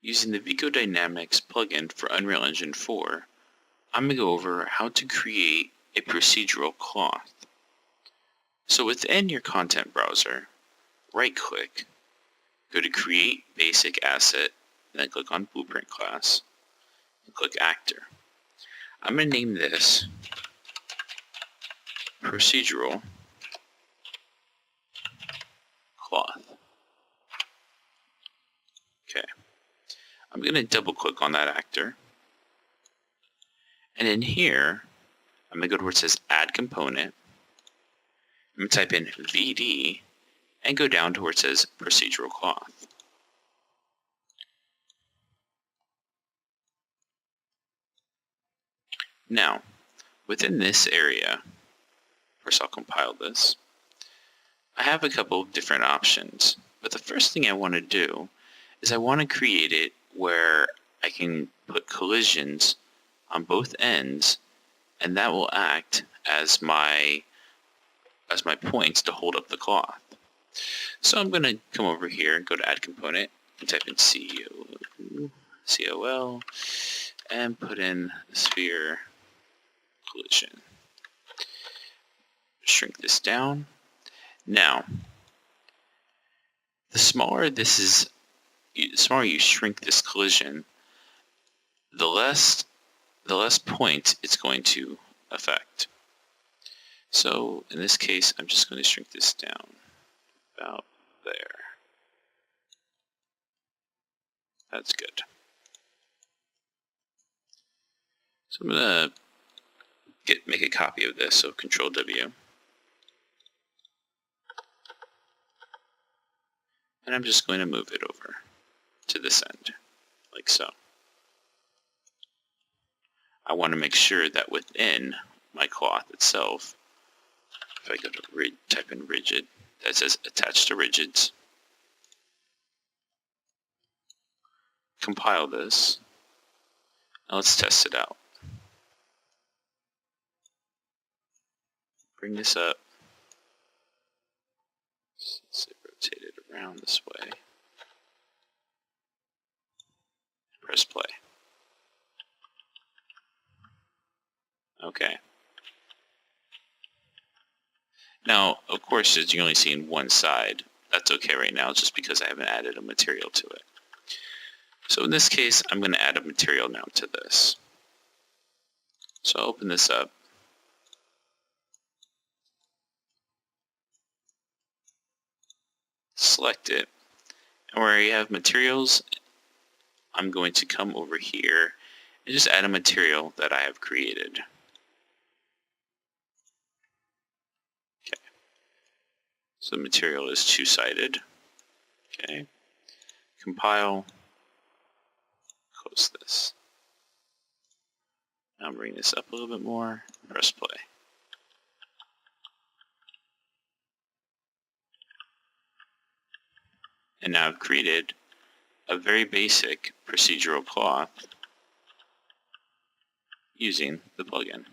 Using the VICODynamics plugin for Unreal Engine 4, I'm going to go over how to create a procedural cloth. So within your content browser, right-click, go to Create Basic Asset, and then click on Blueprint Class, and click Actor. I'm going to name this Procedural Cloth. Okay. I'm going to double-click on that actor. And in here, I'm going to go to where it says Add Component. I'm going to type in VD and go down to where it says Procedural Cloth. Now, within this area, first I'll compile this. I have a couple of different options, but the first thing I want to do is I want to create it where I can put collisions on both ends, and that will act as my points to hold up the cloth. So I'm going to come over here and go to Add Component and type in COL and put in the sphere collision. Shrink this down. Now, the smaller you shrink this collision, the less points it's going to affect. So in this case, I'm just going to shrink this down about there. That's good. So I'm going to make a copy of this, so Control W. And I'm just going to move it over to this end, like so. I want to make sure that within my cloth itself, if I go to type in rigid, that says attach to rigids. Compile this. Now let's test it out. Bring this up. Let's rotate it around this way. Press play. Okay. Now, of course, as you're only seeing one side, that's okay right now, just because I haven't added a material to it. So in this case, I'm going to add a material now to this. So I'll open this up. Select it. And where you have materials, I'm going to come over here and just add a material that I have created. Okay. So the material is two-sided. Okay. Compile. Close this. Now bring this up a little bit more. Press play. And now I've created a very basic procedural cloth using the plugin.